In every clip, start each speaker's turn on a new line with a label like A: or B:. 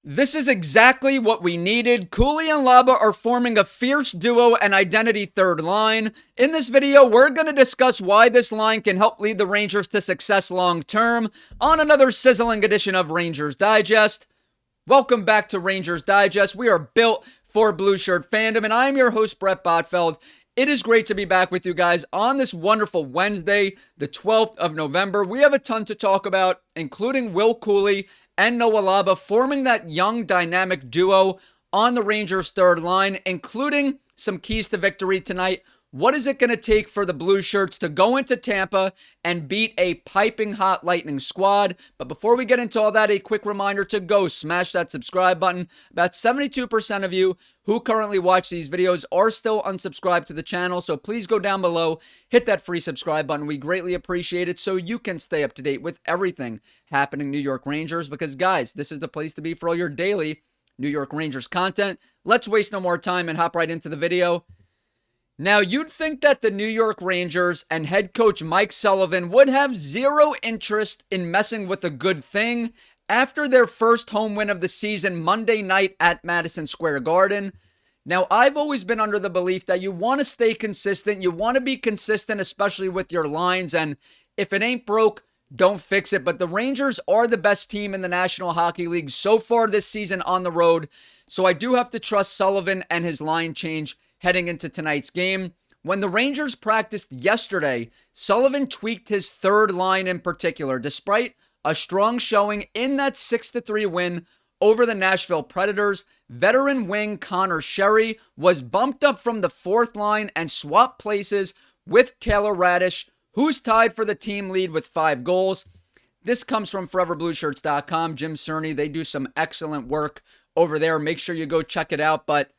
A: This is exactly what we needed. Cuylle and Laba are forming a fierce duo and identity third line. In this video, we're going to discuss why this line can help lead the Rangers to success long term on another sizzling edition of Rangers Digest. Welcome back to Rangers Digest. We are built for blue shirt fandom, and I'm your host, Bret Botfeld. It is great to be back with you guys on this wonderful Wednesday, the 12th of November. We have a ton to talk about, including Will Cuylle and Noah Laba forming that young dynamic duo on the Rangers third line, including some keys to victory tonight. What is it going to take for the Blue Shirts to go into Tampa and beat a piping hot Lightning squad? But before we get into all that, a quick reminder to go smash that subscribe button. About 72% of you who currently watch these videos are still unsubscribed to the channel, so please go down below, hit that free subscribe button. We greatly appreciate it so you can stay up to date with everything happening New York Rangers, because guys, this is the place to be for all your daily New York Rangers content. Let's waste no more time and hop right into the video. Now, you'd think that the New York Rangers and head coach Mike Sullivan would have zero interest in messing with a good thing after their first home win of the season Monday night at Madison Square Garden. Now, I've always been under the belief that you want to stay consistent. You want to be consistent, especially with your lines, and if it ain't broke, don't fix it. But the Rangers are the best team in the National Hockey League so far this season on the road, so I do have to trust Sullivan and his line change heading into tonight's game. When the Rangers practiced yesterday, Sullivan tweaked his third line in particular. Despite a strong showing in that 6-3 win over the Nashville Predators, veteran wing Connor Shesterkin was bumped up from the fourth line and swapped places with Taylor Raddysh, who's tied for the team lead with 5 goals. This comes from ForeverBlueShirts.com. Jim Cerny, they do some excellent work over there. Make sure you go check it out. But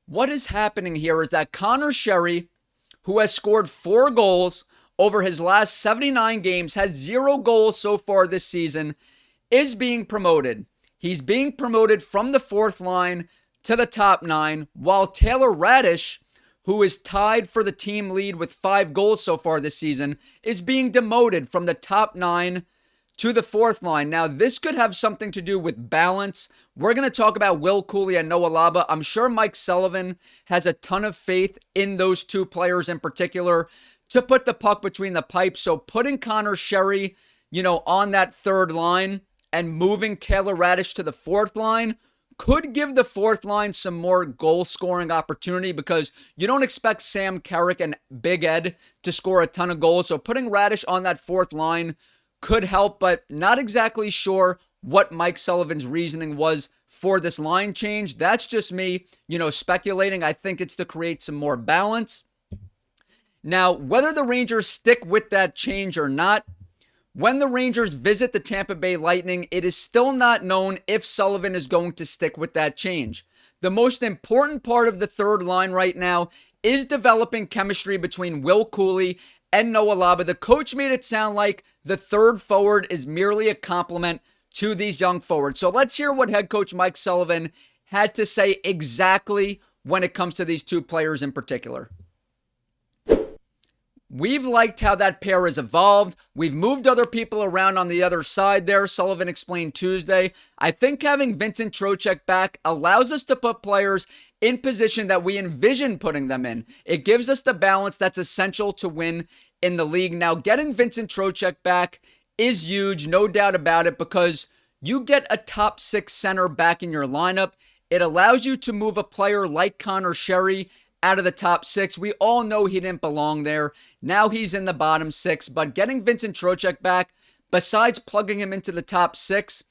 A: what is happening here is that Connor Shesterkin, who has scored 4 goals over his last 79 games, has 0 goals so far this season, is being promoted. He's being promoted from the fourth line to the top 9, while Taylor Raddysh, who is tied for the team lead with 5 goals so far this season, is being demoted from the top 9 to the fourth line. Now, this could have something to do with balance. We're going to talk about Will Cuylle and Noah Laba. I'm sure Mike Sullivan has a ton of faith in those two players in particular to put the puck between the pipes. So putting Connor Shesterkin, on that third line and moving Taylor Raddysh to the fourth line could give the fourth line some more goal-scoring opportunity, because you don't expect Sam Carrick and Big Ed to score a ton of goals. So putting Raddysh on that fourth line could help, but not exactly sure what Mike Sullivan's reasoning was for this line change. That's just me, speculating. I think it's to create some more balance. Now, whether the Rangers stick with that change or not, when the Rangers visit the Tampa Bay Lightning, it is still not known if Sullivan is going to stick with that change. The most important part of the third line right now is developing chemistry between Will Cuylle and Noah Laba. The coach made it sound like the third forward is merely a compliment to these young forwards. So let's hear what head coach Mike Sullivan had to say exactly when it comes to these two players in particular. We've liked how that pair has evolved. We've moved other people around on the other side there, Sullivan explained Tuesday. I think having Vincent Trocheck back allows us to put players in position that we envision putting them in. It gives us the balance that's essential to win in the league. Now, getting Vincent Trocheck back is huge, no doubt about it, because you get a top 6 center back in your lineup. It allows you to move a player like Connor Shesterkin out of the top 6. We all know he didn't belong there. Now he's in the bottom 6, but getting Vincent Trocheck back, besides plugging him into the top 6,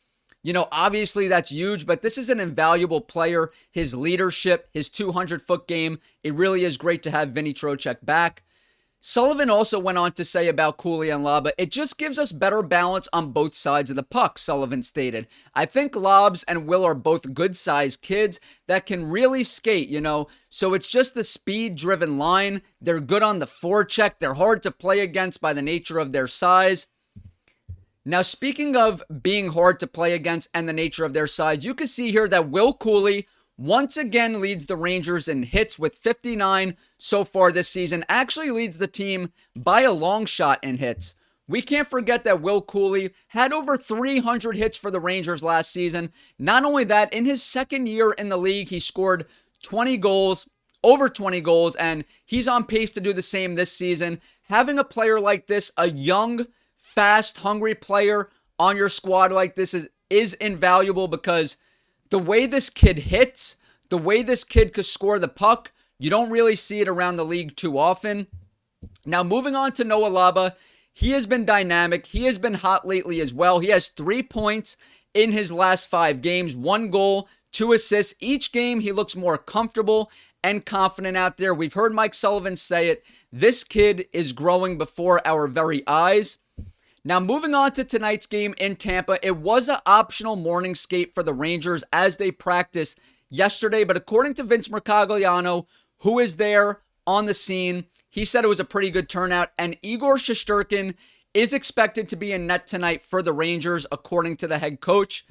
A: obviously that's huge, but this is an invaluable player. His leadership, his 200-foot game, it really is great to have Vinny Trocheck back. Sullivan also went on to say about Cuylle and Laba, it just gives us better balance on both sides of the puck, Sullivan stated. I think Lobs and Will are both good-sized kids that can really skate, so it's just the speed-driven line. They're good on the forecheck. They're hard to play against by the nature of their size. Now, speaking of being hard to play against and the nature of their size, you can see here that Will Cuylle once again leads the Rangers in hits with 59 so far this season. Actually leads the team by a long shot in hits We can't forget that Will Cuylle had over 300 hits for the Rangers last season. Not only that, in his second year in the league, he scored 20 goals, over 20 goals, and he's on pace to do the same this season. Having a player like this, a young, fast, hungry player on your squad like this is invaluable, because the way this kid hits, the way this kid could score the puck, you don't really see it around the league too often. Now, moving on to Noah Laba, he has been dynamic. He has been hot lately as well. He has 3 points in his last 5 games, 1 goal, 2 assists. Each game, he looks more comfortable and confident out there. We've heard Mike Sullivan say it. This kid is growing before our very eyes. Now, moving on to tonight's game in Tampa, it was an optional morning skate for the Rangers as they practiced yesterday, but according to Vince Mercogliano, who is there on the scene, he said it was a pretty good turnout, and Igor Shesterkin is expected to be in net tonight for the Rangers, according to the head coach.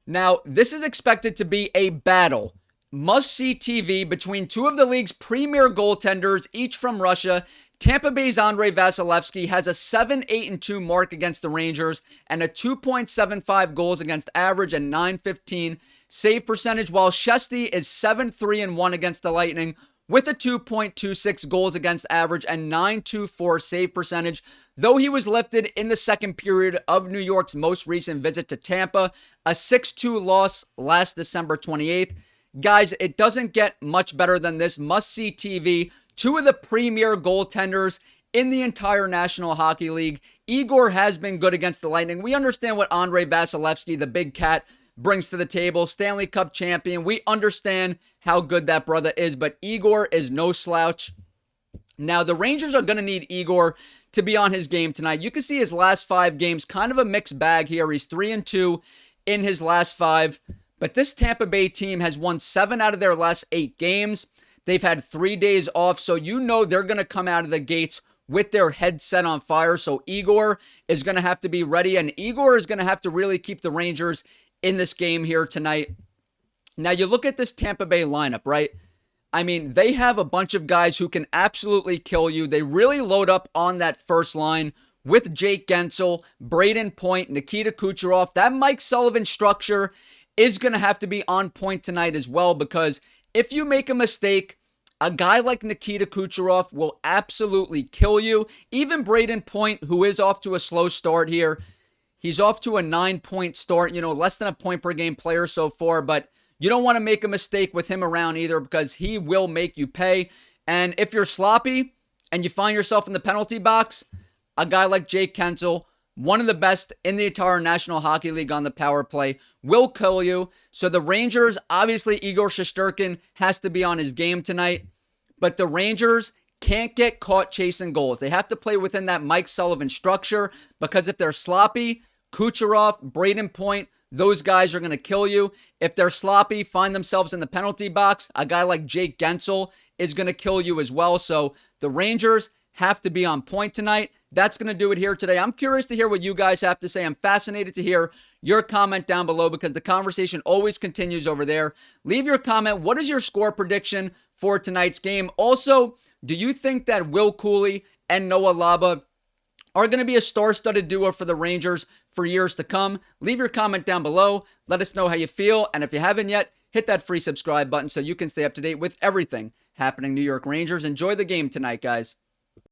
A: Now, this is expected to be a battle, must-see TV between two of the league's premier goaltenders, each from Russia. Tampa Bay's Andrei Vasilevskiy has a 7-8-2 mark against the Rangers and a 2.75 goals against average and .915 save percentage, while Shesty is 7-3-1 against the Lightning with a 2.26 goals against average and .924 save percentage, though he was lifted in the second period of New York's most recent visit to Tampa, a 6-2 loss last December 28th. Guys, it doesn't get much better than this. Must-see TV. Two of the premier goaltenders in the entire National Hockey League. Igor has been good against the Lightning. We understand what Andrei Vasilevskiy, the big cat, brings to the table. Stanley Cup champion. We understand how good that brother is, but Igor is no slouch. Now, the Rangers are going to need Igor to be on his game tonight. You can see his last 5 games, kind of a mixed bag here. He's 3-2 in his last 5. But this Tampa Bay team has won 7 out of their last 8 games. They've had 3 days off, so you know they're going to come out of the gates with their head set on fire. So Igor is going to have to be ready, and Igor is going to have to really keep the Rangers in this game here tonight. Now, you look at this Tampa Bay lineup, right? I mean, they have a bunch of guys who can absolutely kill you. They really load up on that first line with Jake Guentzel, Braden Point, Nikita Kucherov. That Mike Sullivan structure is going to have to be on point tonight as well, because if you make a mistake, a guy like Nikita Kucherov will absolutely kill you. Even Braden Point, who is off to a slow start here, he's off to a 9-point start, less than a point per game player so far, but you don't want to make a mistake with him around either, because he will make you pay. And if you're sloppy and you find yourself in the penalty box, a guy like Jake Guentzel, one of the best in the entire National Hockey League on the power play, will kill you. So the Rangers, obviously Igor Shesterkin has to be on his game tonight, but the Rangers can't get caught chasing goals. They have to play within that Mike Sullivan structure, because if they're sloppy, Kucherov, Braden Point, those guys are going to kill you. If they're sloppy, find themselves in the penalty box, a guy like Jake Guentzel is going to kill you as well. So the Rangers have to be on point tonight. That's going to do it here today. I'm curious to hear what you guys have to say. I'm fascinated to hear your comment down below, because the conversation always continues over there. Leave your comment. What is your score prediction for tonight's game? Also, do you think that Will Cuylle and Noah Laba are going to be a star-studded duo for the Rangers for years to come? Leave your comment down below. Let us know how you feel. And if you haven't yet, hit that free subscribe button so you can stay up to date with everything happening New York Rangers. Enjoy the game tonight, guys.